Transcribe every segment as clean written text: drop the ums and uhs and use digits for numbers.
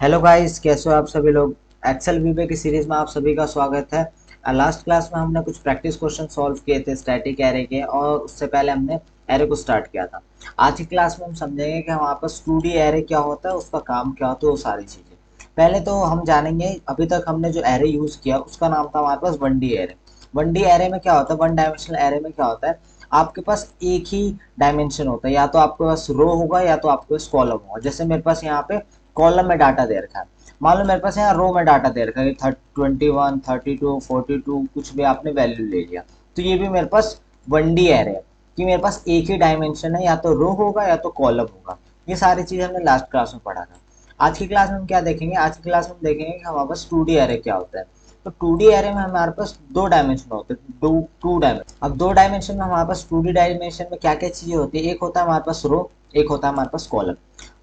Hello guys, कैसे हो आप सभी लोग। एक्सेल वीबे की सीरीज में आप सभी का स्वागत है। लास्ट क्लास में हमने कुछ प्रैक्टिस क्वेश्चन सॉल्व किए थे स्टैटिक एरे के, और उससे पहले हमने एरे को स्टार्ट किया था। आज की क्लास में हम समझेंगे कि हमारे पास 2D एरे क्या होता है, उसका काम क्या होता है, वो सारी चीजें। पहले तो हम जानेंगे, अभी तक हमने जो एरे यूज किया उसका नाम था हमारे पास 1D एरे। 1D एरे में क्या होता है, वन डायमेंशनल एरे में क्या होता है, आपके पास एक ही डायमेंशन होता है, या तो आपके पास रो होगा या तो आपके पास कॉलम होगा। जैसे मेरे पास यहाँ पे कॉलम में डाटा दे रखा है, मान लो मेरे पास यहाँ रो में डाटा दे रखा है 21, 32, 42, कुछ भी आपने वैल्यू ले लिया। तो ये भी मेरे पास 1D एरे है कि मेरे पास एक ही डायमेंशन है, या तो रो होगा या तो कॉलम होगा। ये सारी चीज हमने लास्ट क्लास में पढ़ा था। आज की क्लास में हम क्या देखेंगे, आज की क्लास में हम देखेंगे कि हमारे पास 2D एरे क्या होता है। तो 2D एरे में हमारे पास दो डायमेंशन होते हैं, टू डायमेंशन। अब दो डायमेंशन में हमारे पास 2D डायमेंशन में क्या क्या चीजें होती है, एक होता है हमारे पास रो, एक होता है हमारे पास कॉलम।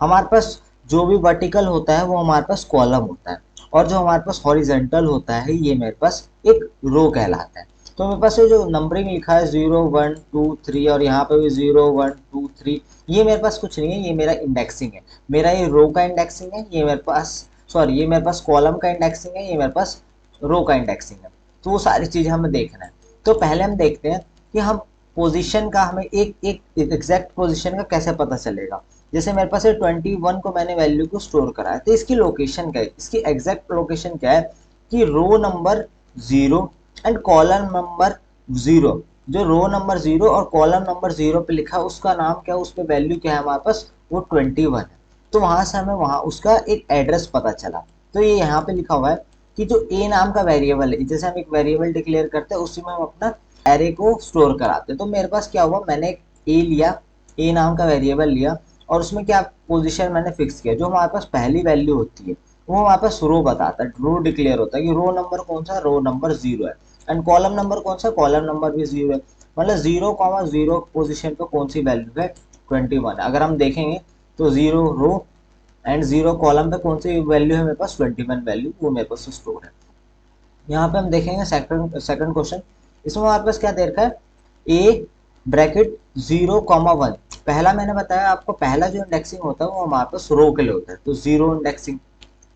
हमारे पास जो भी वर्टिकल होता है वो हमारे पास कॉलम होता है, और जो हमारे पास हॉरिजेंटल होता है ये मेरे पास एक रो कहलाता है। तो मेरे पास ये जो नंबरिंग लिखा है 0 1 2 3, और यहाँ पे भी 0 1 2 3, ये मेरे पास कुछ नहीं है, ये मेरा इंडेक्सिंग है। मेरा ये रो का इंडेक्सिंग है, ये मेरे पास, सॉरी, ये मेरे पास कॉलम का इंडेक्सिंग है, ये मेरे पास रो का इंडेक्सिंग है। तो वो सारी चीजें हमें देखना है। तो पहले हम देखते हैं कि हम पोजीशन का, हमें एक एक एग्जैक्ट पोजीशन का कैसे पता चलेगा। जैसे मेरे पास ये 21 को मैंने वैल्यू को स्टोर करा है, तो इसकी लोकेशन क्या है, इसकी एग्जैक्ट लोकेशन क्या है कि row number 0 and column number 0। जो रो नंबर 0 और कॉलम नंबर 0 पे लिखा है उसका नाम क्या है, उस पे वैल्यू क्या है हमारे पास, वो 21 है। तो वहां से हमें वहां उसका एक एड्रेस पता चला। तो ये यहाँ पे लिखा हुआ है कि जो ए नाम का वेरिएबल है, जैसे हम एक वेरिएबल डिक्लेयर करते हैं उसी में हम अपना एरे को स्टोर कराते हैं। तो मेरे पास क्या हुआ, मैंने एक ए लिया, ए नाम का वेरिएबल लिया, और उसमें क्या पोजीशन मैंने फिक्स किया। जो हमारे पास पहली वैल्यू होती है वो हमारे पास रो बताता है, रो डिक्लेयर होता है कि रो नंबर कौन सा, रो नंबर 0 है। एंड कॉलम नंबर कौन सा, कॉलम नंबर भी 0 है। मतलब 0, 0 पोजीशन पे कौन सी वैल्यू है, 21। अगर हम देखेंगे तो 0 रो एंड 0 कॉलम पे कौन सी वैल्यू है, मेरे पास 21 वैल्यू, वो मेरे पास स्टोर है। यहाँ पे हम देखेंगे सेकंड सेकंड क्वेश्चन। इसमें हमारे पास क्या दे रखा है, ए ब्रैकेट 0, 1। पहला मैंने बताया आपको, पहला जो इंडेक्सिंग होता है वो हमारे पास रो के लिए होता है, तो 0 इंडेक्सिंग,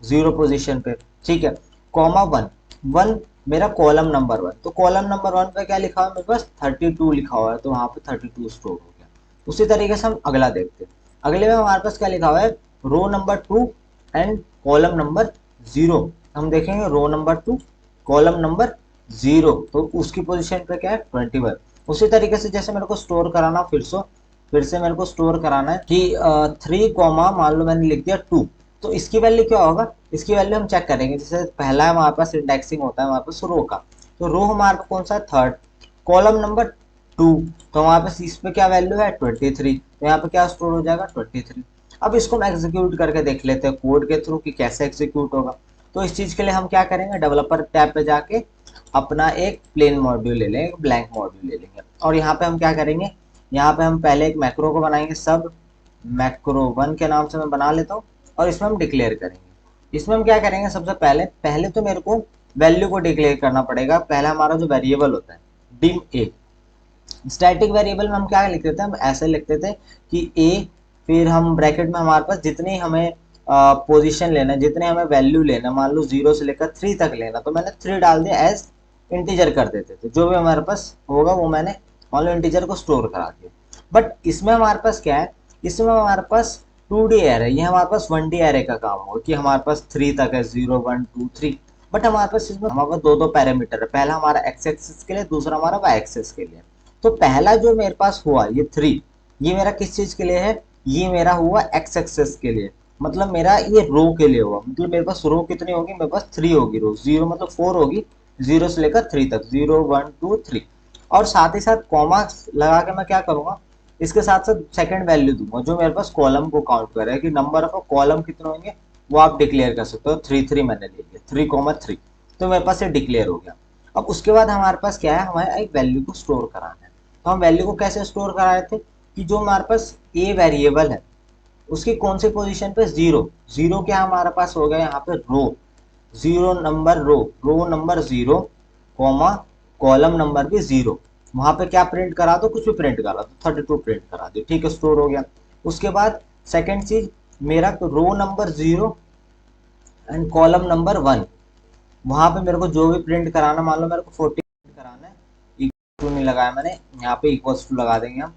0 पोजीशन पे, ठीक है। कॉमा 1, 1 मेरा कॉलम नंबर 1, तो कॉलम नंबर 1 पे क्या लिखा हुआ है मेरे पास, 32 लिखा हुआ है, तो वहां पे 32 स्टोर हो गया। उसी तरीके से हम अगला देखते हैं। अगले में हमारे पास क्या लिखा हुआ है, row number 2 and column number 0। हम देखेंगे रो नंबर 2, कॉलम नंबर 0, तो उसकी पोजीशन पे क्या है, 21। उसी तरीके से जैसे मेरे को स्टोर कराना, फिर से मेरे को स्टोर कराना है कि 3 कॉमा, मान लो मैंने लिख दिया 2, तो इसकी वैल्यू क्या होगा, इसकी वैल्यू हम चेक करेंगे। जैसे पहला है हमारे पास इंडेक्सिंग होता है हमारे पास रो का, तो रो हमारे पास कौन सा है, थर्ड। कॉलम नंबर 2, तो हमारे पास इस पे क्या वैल्यू है, 23, तो यहाँ पे क्या स्टोर हो जाएगा, 23। अब इसको हम एग्जीक्यूट करके देख लेते हैं कोड के थ्रू कि कैसे एग्जीक्यूट होगा। तो इस चीज के लिए हम क्या करेंगे, डेवलपर टैब पे जाके अपना एक प्लेन मॉड्यूल ले लेंगे, ब्लैंक मॉड्यूल ले लेंगे, और यहाँ पे हम क्या करेंगे, यहाँ पे हम पहले एक मैक्रो को बनाएंगे, सब मैक्रो 1 के नाम से मैं बना लेता हूँ, और इसमें हम डिक्लेयर करेंगे। इसमें हम क्या करेंगे, सबसे पहले पहले तो मेरे को वैल्यू को डिक्लेयर करना पड़ेगा। पहला हमारा जो वेरिएबल होता है डिम ए, स्टैटिक वेरिएबल में हम क्या लिखते थे, हम ऐसे लिखते थे कि ए, फिर हम ब्रैकेट में हमारे पास जितनी हमें पोजीशन लेना है, जितने हमें वैल्यू लेना, मान लो 0 से लेकर 3 तक लेना, तो मैंने 3 डाल दिया, एज इंटीजर कर देते थे। जो भी हमारे पास होगा वो मैंने मान लो इंटीजर को स्टोर करा दिया। बट इसमें हमारे पास क्या है, इसमें हमारे पास 2D एरे, ये हमारे पास 1D एरे का काम होगा कि हमारे पास 3 तक है, 0 1 2 3। बट हमारे पास इसमें हमारे पास दो दो पैरामीटर है, पहला हमारा एक्स एक्सिस के लिए, दूसरा हमारा वाई एक्सिस के लिए। तो पहला जो मेरे पास हुआ ये 3, ये मेरा किस चीज के लिए है, ये मेरा हुआ एक्स एक्सेस के लिए, मतलब मेरा ये रो के लिए हुआ। मतलब मेरे पास रो कितनी होगी, मेरे पास 3 होगी रो, 0 मतलब 4 होगी, 0 से लेकर 3 तक, 0 1 2 3। और साथ ही साथ कॉमा लगा के मैं क्या करूंगा, इसके साथ साथ सेकंड वैल्यू दूंगा जो मेरे पास कॉलम को काउंट करे कि नंबर ऑफ कॉलम कितने होंगे, वो आप डिक्लेयर कर सकते हो। 3 मैंने ले लिया, 3 3, तो मेरे पास ये डिक्लेयर हो गया। अब उसके बाद हमारे पास क्या है, हमें एक वैल्यू को स्टोर कराना है। तो हम वैल्यू को कैसे स्टोर करा रहे थे कि जो हमारे पास ए वेरिएबल है उसकी कौन सी पोजीशन पे, 0, 0 क्या हमारे पास हो गया यहाँ पे, row, 0 number row, row number 0, comma column number भी 0। वहां पे क्या प्रिंट करा दो, कुछ भी प्रिंट करा दो, 32 प्रिंट करा दो, ठीक है, स्टोर हो गया। उसके बाद सेकंड चीज, मेरा row number 0 and column number 1, वहां पे मेरे को जो भी प्रिंट कराना, मान लो मेरे को 40 प्रिंट कराना है, इक्वल टू नहीं लगाया मैंने, यहाँ पे इक्वल्स टू लगा देंगे हम,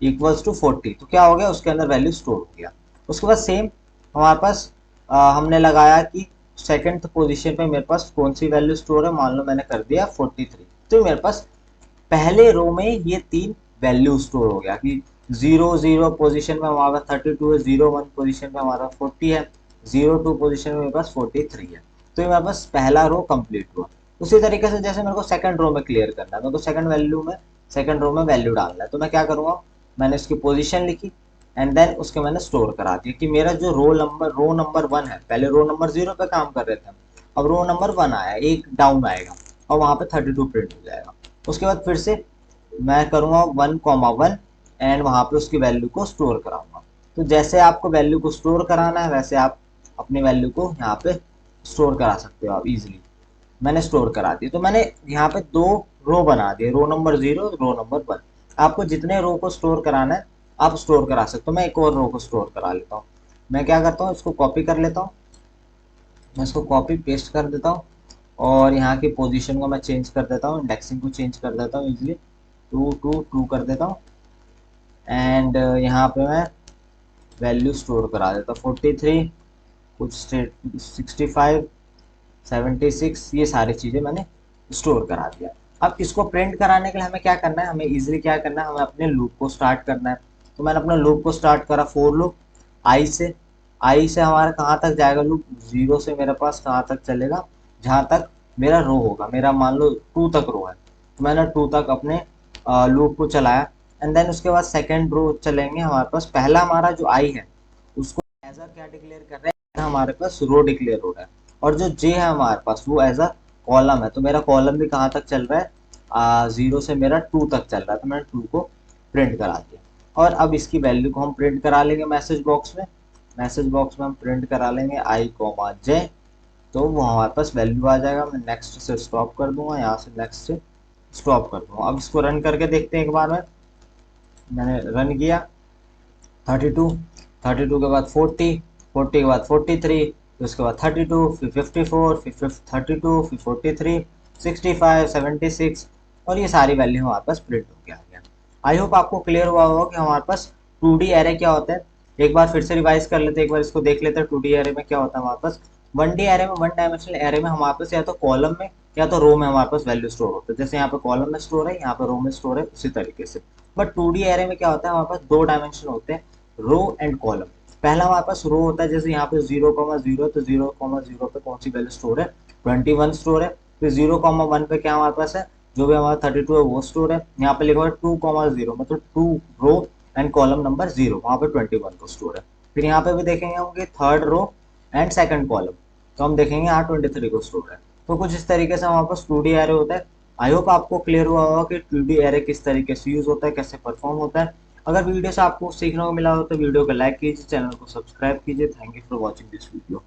इक्वल्स टू 40, तो क्या हो गया, उसके अंदर वैल्यू स्टोर हो गया। उसके बाद सेम हमारे पास हमने लगाया कि सेकंड पोजीशन पे मेरे पास कौन सी वैल्यू स्टोर है, मान लो मैंने कर दिया 43, तो मेरे पास पहले रो में ये 3 वैल्यू स्टोर हो गया कि 0 0 पोजीशन में हमारा 32 है, 0 1 पोजीशन में हमारा 40 है, 0 2 पोजीशन में मेरे पास 43 है। तो ये मेरे पास पहला रो कंप्लीट हुआ। उसी तरीके से जैसे मेरे को सेकंड रो में क्लियर करना है, मेरे को सेकंड रो में वैल्यू डालना है, तो मैं क्या करूँगा, मैंने इसकी पोजीशन लिखी एंड देन उसके मैंने स्टोर करा दिया कि मेरा जो रो नंबर 1 है, पहले रो नंबर 0 पे काम कर रहे थे, अब रो नंबर 1 आया, एक डाउन आएगा और वहाँ पे 32 प्रिंट हो जाएगा। उसके बाद फिर से मैं करूँगा 1,1 एंड वहाँ पे उसकी वैल्यू को स्टोर कराऊंगा। तो जैसे आपको वैल्यू को स्टोर कराना है वैसे आप अपनी वैल्यू को यहाँ पे स्टोर करा सकते हो आप इजीली। मैंने स्टोर करा दी, तो मैंने यहाँ पे 2 रो बना दिए, रो नंबर 0, रो नंबर 1। आपको जितने रो को स्टोर कराना है आप स्टोर करा सकते हो। मैं एक और रो को स्टोर करा लेता हूँ। मैं क्या करता हूँ, इसको कॉपी कर लेता हूँ, मैं इसको कॉपी पेस्ट कर देता हूँ और यहाँ की पोजीशन को मैं चेंज कर देता हूँ, इंडेक्सिंग को चेंज कर देता हूँ इजीली, 2 2 2 कर देता हूँ एंड यहाँ पे मैं वैल्यू स्टोर करा देता हूँ, 43, कुछ 65, 76, ये सारी चीज़ें मैंने स्टोर करा दिया। अब इसको प्रिंट कराने के लिए हमें क्या करना है, हमें इजीली क्या करना है, हमें अपने लूप को स्टार्ट करना है। तो मैंने अपना लूप को स्टार्ट करा फॉर लूप आई से हमारा कहाँ तक जाएगा लूप, 0 से मेरे पास कहाँ तक चलेगा, जहाँ तक मेरा रो होगा, मेरा मान लो 2 तक रो है, तो मैंने 2 तक अपने लूप को चलाया एंड देन उसके बाद सेकेंड रो चलेंगे हमारे पास। पहला हमारा जो आई है उसको एज अ क्या डिक्लेयर कर रहे हैं, हमारे पास रो डिक्लेयर हो रहा है, और जो जे है हमारे पास वो एज अ कॉलम है। तो मेरा कॉलम भी कहाँ तक चल रहा है, 0 से मेरा 2 तक चल रहा है, तो मैंने 2 को प्रिंट करा दिया। और अब इसकी वैल्यू को हम प्रिंट करा लेंगे मैसेज बॉक्स में, मैसेज बॉक्स में हम प्रिंट करा लेंगे आई कॉमा जे, तो वो हमारे पास वैल्यू आ जाएगा। मैं नेक्स्ट से स्टॉप कर दूंगा, यहाँ से नेक्स्ट से स्टॉप कर दूंगा। अब इसको रन करके देखते हैं एक बार में। मैंने रन किया, 32, 32 के बाद 40, 40 के बाद 43, फिर उसके बाद 32, फिर 54, फिर 32, फिर 43, 65, 76, और ये सारी वैल्यू हमारे पास प्रिंट होके आ गया। आई होप आपको क्लियर हुआ होगा कि हमारे पास 2D एरे क्या होता है। एक बार फिर से रिवाइज कर लेते हैं, एक बार इसको देख लेते हैं 2D एरे में क्या होता है हमारे पास। 1D एरे में, वन डायमेंशनल एरे में हमारे पास या तो कॉलम में या तो रो में हमारे पास वैल्यू स्टोर होता है। जैसे यहाँ पे कॉलम में स्टोर है, यहाँ पे रो में स्टोर है, उसी तरीके से। बट 2D एरे में क्या होता है, हमारे पास 2 डायमेंशन होते हैं, रो एंड कॉलम। पहला हमारे पास रो होता है, जैसे यहाँ पे 0,0, तो 0,0 पे कौन सी वैल्यू स्टोर है, 21 स्टोर है। फिर 0,1 पे क्या हमारे पास है, जो भी हमारा 32 है वो स्टोर है। यहाँ पे लिखा हुआ है 2,0, मतलब 2 रो एंड कॉलम नंबर 0, वहाँ पे 21 को स्टोर है। फिर यहाँ पे भी देखेंगे हम कि third row and second column, तो हम देखेंगे यहाँ 23 को स्टोर है। तो कुछ इस तरीके से हमारे पास 2D एरे होता है। आई होप आपको क्लियर हुआ होगा कि 2D एरे किस तरीके से यूज होता है, कैसे परफॉर्म होता है। अगर वीडियो से आपको सीखने को मिला हो तो वीडियो को लाइक कीजिए, चैनल को सब्सक्राइब कीजिए। Thank you for watching this video.